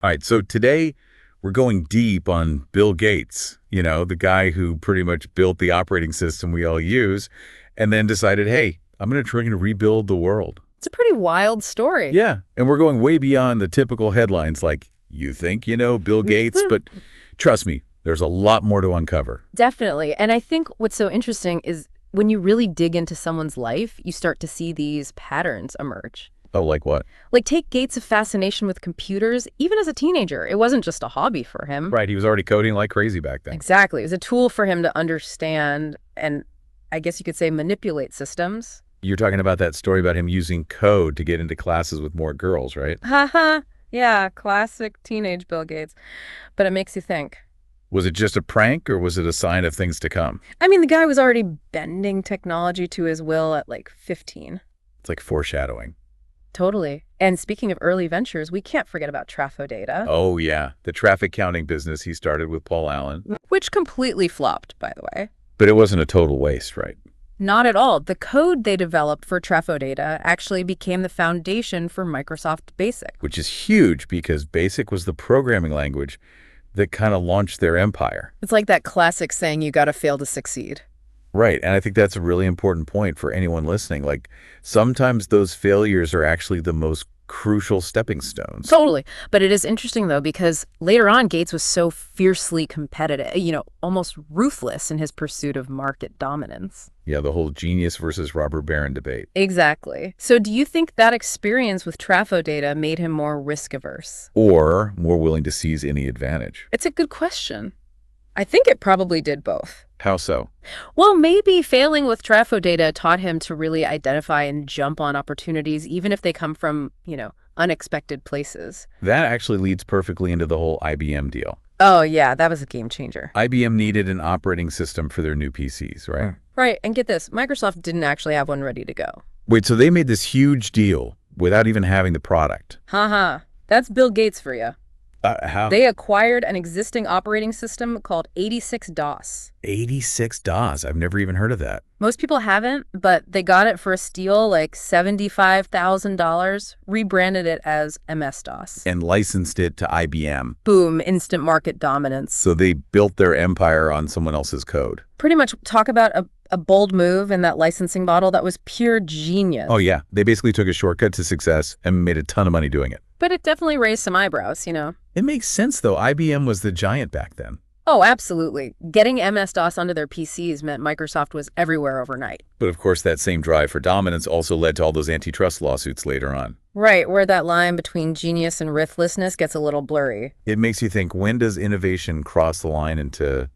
All right, so today we're going deep on Bill Gates, the guy who pretty much built the operating system we all use and then decided, hey, I'm going to try to rebuild the world. It's a pretty wild story. Yeah, and we're going way beyond the typical headlines like, you think you know Bill Gates, but trust me, there's a lot more to uncover. Definitely. And I think what's so interesting is when you really dig into someone's life, you start to see these patterns emerge. Oh, like what? Like take Gates' fascination with computers, even as a teenager. It wasn't just a hobby for him. Right, he was already coding like crazy back then. Exactly. It was a tool for him to understand and I guess you could say manipulate systems. You're talking about that story about him using code to get into classes with more girls, right? Haha. Yeah, classic teenage Bill Gates. But it makes you think. Was it just a prank or was it a sign of things to come? I mean, the guy was already bending technology to his will at like 15. It's like foreshadowing. Totally. And speaking of early ventures, we can't forget about Traf-O-Data. Oh, yeah. The traffic counting business he started with Paul Allen. Which completely flopped, by the way. But it wasn't a total waste, right? Not at all. The code they developed for Traf-O-Data actually became the foundation for Microsoft BASIC. Which is huge because BASIC was the programming language that kind of launched their empire. It's like that classic saying, you got to fail to succeed. Right, and I think that's a really important point for anyone listening. Like, sometimes those failures are actually the most crucial stepping stones. Totally. But it is interesting, though, because later on, Gates was so fiercely competitive, almost ruthless in his pursuit of market dominance. Yeah, the whole genius versus robber baron debate. Exactly. So do you think that experience with Traf-O-Data made him more risk-averse? Or more willing to seize any advantage? It's a good question. I think it probably did both. How so? Well, maybe failing with Traf-O-Data taught him to really identify and jump on opportunities, even if they come from, unexpected places. That actually leads perfectly into the whole IBM deal. Oh, yeah, that was a game changer. IBM needed an operating system for their new PCs, right? Right, and get this, Microsoft didn't actually have one ready to go. Wait, so they made this huge deal without even having the product? Haha, that's Bill Gates for you. How? They acquired an existing operating system called 86-DOS. 86-DOS? I've never even heard of that. Most people haven't, but they got it for a steal, like $75,000, rebranded it as MS-DOS. And licensed it to IBM. Boom, instant market dominance. So they built their empire on someone else's code. Pretty much talk about a bold move in that licensing model that was pure genius. Oh, yeah. They basically took a shortcut to success and made a ton of money doing it. But it definitely raised some eyebrows, It makes sense, though. IBM was the giant back then. Oh, absolutely. Getting MS-DOS onto their PCs meant Microsoft was everywhere overnight. But of course, that same drive for dominance also led to all those antitrust lawsuits later on. Right, where that line between genius and ruthlessness gets a little blurry. It makes you think, when does innovation cross the line into,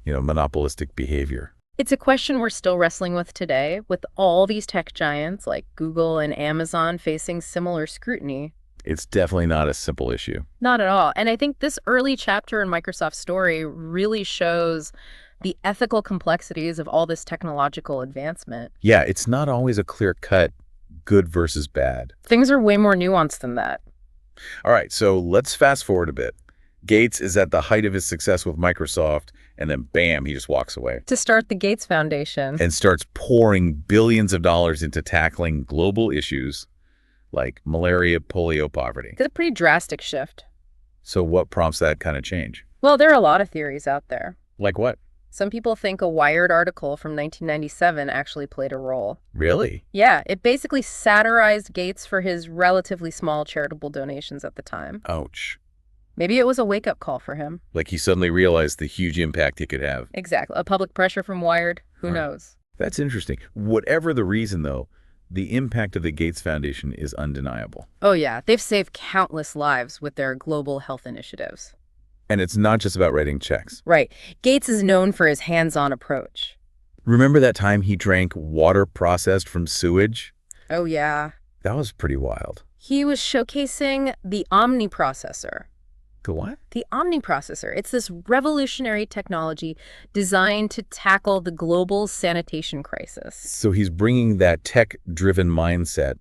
monopolistic behavior? It's a question we're still wrestling with today, with all these tech giants like Google and Amazon facing similar scrutiny. It's definitely not a simple issue. Not at all. And I think this early chapter in Microsoft's story really shows the ethical complexities of all this technological advancement. Yeah, it's not always a clear-cut good versus bad. Things are way more nuanced than that. All right, so let's fast forward a bit. Gates is at the height of his success with Microsoft, and then bam, he just walks away. To start the Gates Foundation. And starts pouring billions of dollars into tackling global issues like malaria, polio, poverty. It's a pretty drastic shift. So what prompts that kind of change? Well, there are a lot of theories out there. Like what? Some people think a Wired article from 1997 actually played a role. Really? Yeah, it basically satirized Gates for his relatively small charitable donations at the time. Ouch. Maybe it was a wake-up call for him. Like he suddenly realized the huge impact he could have. Exactly. A public pressure from Wired. Who knows? That's interesting. Whatever the reason, though, the impact of the Gates Foundation is undeniable. Oh, yeah. They've saved countless lives with their global health initiatives. And it's not just about writing checks. Right. Gates is known for his hands-on approach. Remember that time he drank water processed from sewage? Oh, yeah. That was pretty wild. He was showcasing the omniprocessor. The what? The omniprocessor. It's this revolutionary technology designed to tackle the global sanitation crisis. So he's bringing that tech-driven mindset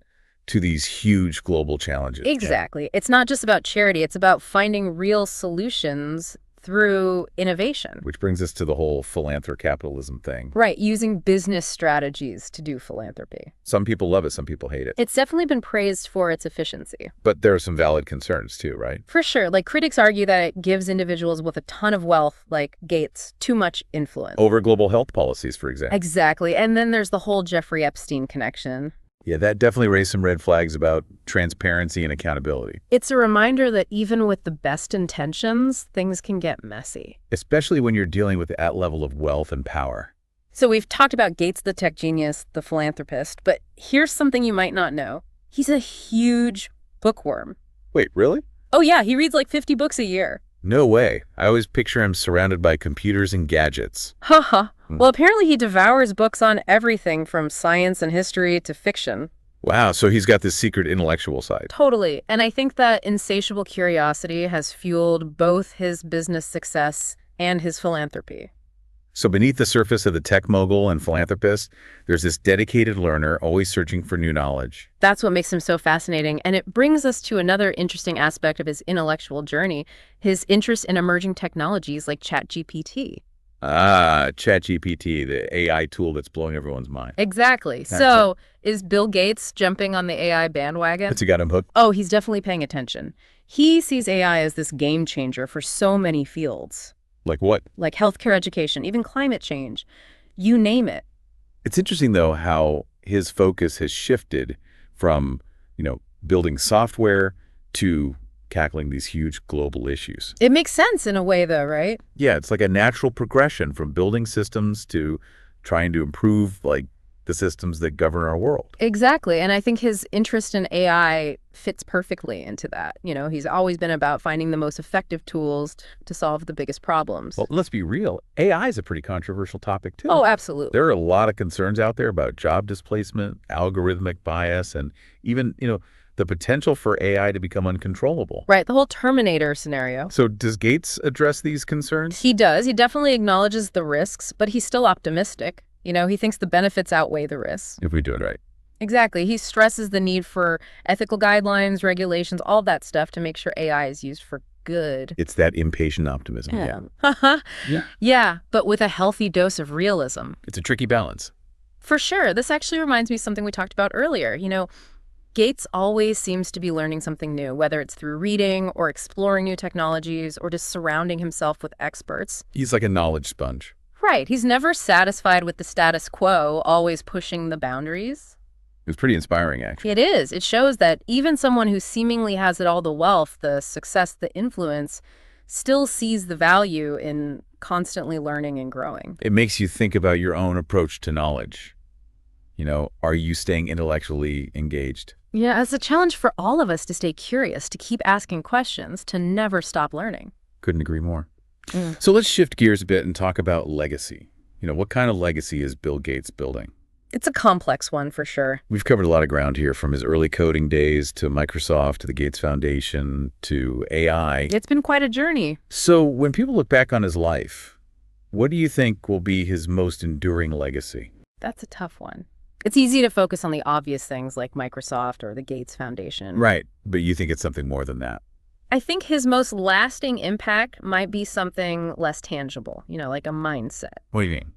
to these huge global challenges. Exactly. It's not just about charity. It's about finding real solutions through innovation. Which brings us to the whole philanthrocapitalism thing. Right, using business strategies to do philanthropy. Some people love it, some people hate it. It's definitely been praised for its efficiency. But there are some valid concerns too, right? For sure. Like, critics argue that it gives individuals with a ton of wealth, like Gates, too much influence. Over global health policies, for example. Exactly. And then there's the whole Jeffrey Epstein connection. Yeah, that definitely raised some red flags about transparency and accountability. It's a reminder that even with the best intentions, things can get messy. Especially when you're dealing with that level of wealth and power. So we've talked about Gates the tech genius, the philanthropist, but here's something you might not know. He's a huge bookworm. Wait, really? Oh yeah, he reads like 50 books a year. No way. I always picture him surrounded by computers and gadgets. Haha. Well, apparently he devours books on everything from science and history to fiction. Wow, so he's got this secret intellectual side. Totally. And I think that insatiable curiosity has fueled both his business success and his philanthropy. So beneath the surface of the tech mogul and philanthropist, there's this dedicated learner always searching for new knowledge. That's what makes him so fascinating. And it brings us to another interesting aspect of his intellectual journey, his interest in emerging technologies like ChatGPT. Ah, ChatGPT, the AI tool that's blowing everyone's mind. Exactly. So is Bill Gates jumping on the AI bandwagon? What's he got him hooked? Oh, he's definitely paying attention. He sees AI as this game changer for so many fields. Like what? Like healthcare, education, even climate change. You name it. It's interesting, though, how his focus has shifted from, building software to tackling these huge global issues. It makes sense in a way, though, right? Yeah, it's like a natural progression from building systems to trying to improve, the systems that govern our world. Exactly. And I think his interest in AI fits perfectly into that. He's always been about finding the most effective tools to solve the biggest problems. Well, let's be real. AI is a pretty controversial topic, too. Oh, absolutely. There are a lot of concerns out there about job displacement, algorithmic bias, and even, the potential for AI to become uncontrollable. Right. The whole Terminator scenario. So does Gates address these concerns? He does. He definitely acknowledges the risks, but he's still optimistic. He thinks the benefits outweigh the risks. If we do it right. Exactly. He stresses the need for ethical guidelines, regulations, all that stuff to make sure AI is used for good. It's that impatient optimism. Yeah. Yeah, but with a healthy dose of realism. It's a tricky balance. For sure. This actually reminds me of something we talked about earlier. Gates always seems to be learning something new, whether it's through reading or exploring new technologies or just surrounding himself with experts. He's like a knowledge sponge. Right. He's never satisfied with the status quo, always pushing the boundaries. It was pretty inspiring, actually. It is. It shows that even someone who seemingly has it all, the wealth, the success, the influence, still sees the value in constantly learning and growing. It makes you think about your own approach to knowledge. Are you staying intellectually engaged? Yeah, it's a challenge for all of us to stay curious, to keep asking questions, to never stop learning. Couldn't agree more. So let's shift gears a bit and talk about legacy. What kind of legacy is Bill Gates building? It's a complex one for sure. We've covered a lot of ground here, from his early coding days to Microsoft to the Gates Foundation to AI. It's been quite a journey. So when people look back on his life, what do you think will be his most enduring legacy? That's a tough one. It's easy to focus on the obvious things like Microsoft or the Gates Foundation. Right, but you think it's something more than that. I think his most lasting impact might be something less tangible, like a mindset. What do you mean?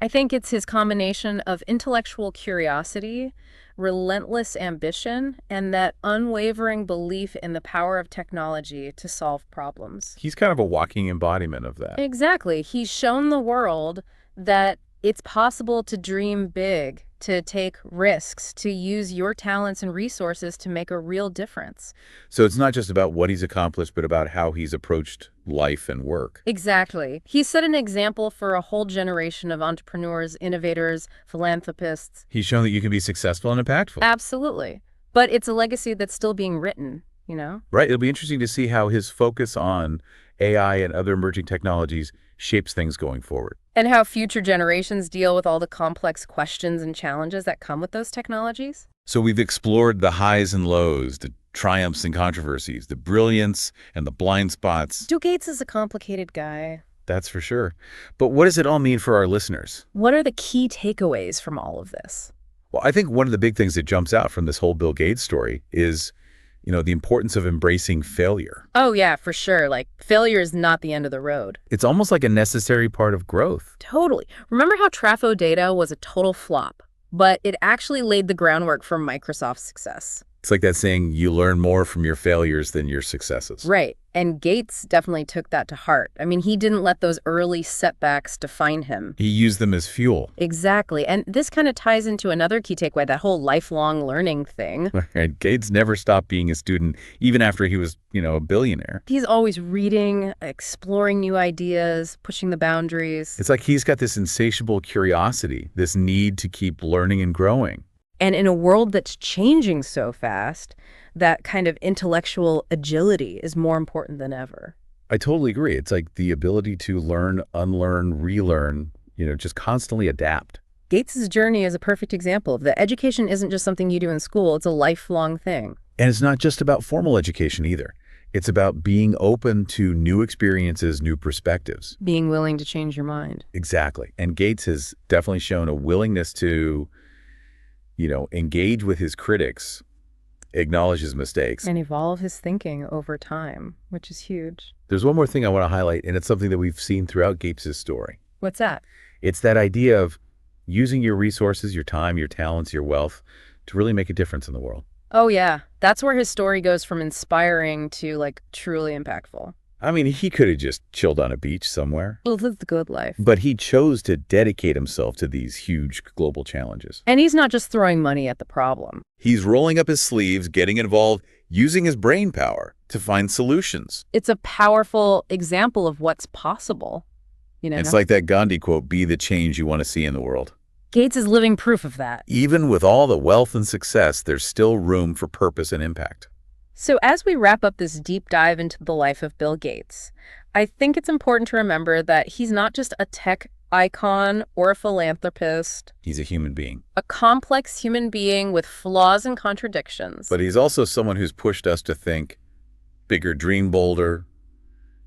I think it's his combination of intellectual curiosity, relentless ambition, and that unwavering belief in the power of technology to solve problems. He's kind of a walking embodiment of that. Exactly. He's shown the world that it's possible to dream big, to take risks, to use your talents and resources to make a real difference. So it's not just about what he's accomplished, but about how he's approached life and work. Exactly. He's set an example for a whole generation of entrepreneurs, innovators, philanthropists. He's shown that you can be successful and impactful. Absolutely. But it's a legacy that's still being written, Right. It'll be interesting to see how his focus on AI and other emerging technologies shapes things going forward. And how future generations deal with all the complex questions and challenges that come with those technologies. So we've explored the highs and lows, the triumphs and controversies, the brilliance and the blind spots. Bill Gates is a complicated guy. That's for sure. But what does it all mean for our listeners? What are the key takeaways from all of this? Well, I think one of the big things that jumps out from this whole Bill Gates story is The importance of embracing failure. Oh, yeah, for sure. Like, failure is not the end of the road. It's almost like a necessary part of growth. Totally. Remember how Traf-O-Data was a total flop, but it actually laid the groundwork for Microsoft's success. It's like that saying, you learn more from your failures than your successes. Right. And Gates definitely took that to heart. I mean, he didn't let those early setbacks define him. He used them as fuel. Exactly. And this kind of ties into another key takeaway, that whole lifelong learning thing. And Gates never stopped being a student, even after he was, a billionaire. He's always reading, exploring new ideas, pushing the boundaries. It's like he's got this insatiable curiosity, this need to keep learning and growing. And in a world that's changing so fast, that kind of intellectual agility is more important than ever. I totally agree. It's like the ability to learn, unlearn, relearn, just constantly adapt. Gates's journey is a perfect example of that. Education isn't just something you do in school, it's a lifelong thing. And it's not just about formal education either. It's about being open to new experiences, new perspectives. Being willing to change your mind. Exactly. And Gates has definitely shown a willingness to engage with his critics, acknowledge his mistakes. And evolve his thinking over time, which is huge. There's one more thing I want to highlight, and it's something that we've seen throughout Gates' story. What's that? It's that idea of using your resources, your time, your talents, your wealth to really make a difference in the world. Oh, yeah. That's where his story goes from inspiring to, truly impactful. I mean, he could have just chilled on a beach somewhere. Well, live the good life. But he chose to dedicate himself to these huge global challenges. And he's not just throwing money at the problem. He's rolling up his sleeves, getting involved, using his brain power to find solutions. It's a powerful example of what's possible. It's like that Gandhi quote, be the change you want to see in the world. Gates is living proof of that. Even with all the wealth and success, there's still room for purpose and impact. So as we wrap up this deep dive into the life of Bill Gates, I think it's important to remember that he's not just a tech icon or a philanthropist. He's a human being. A complex human being with flaws and contradictions. But he's also someone who's pushed us to think bigger, dream bolder,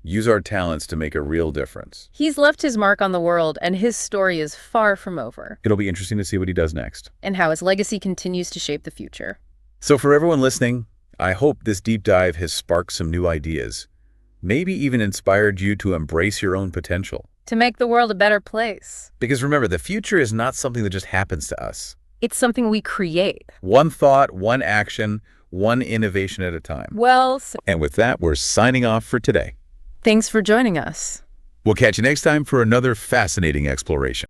use our talents to make a real difference. He's left his mark on the world, and his story is far from over. It'll be interesting to see what he does next. And how his legacy continues to shape the future. So for everyone listening, I hope this deep dive has sparked some new ideas, maybe even inspired you to embrace your own potential. To make the world a better place. Because remember, the future is not something that just happens to us. It's something we create. One thought, one action, one innovation at a time. Well, and with that, we're signing off for today. Thanks for joining us. We'll catch you next time for another fascinating exploration.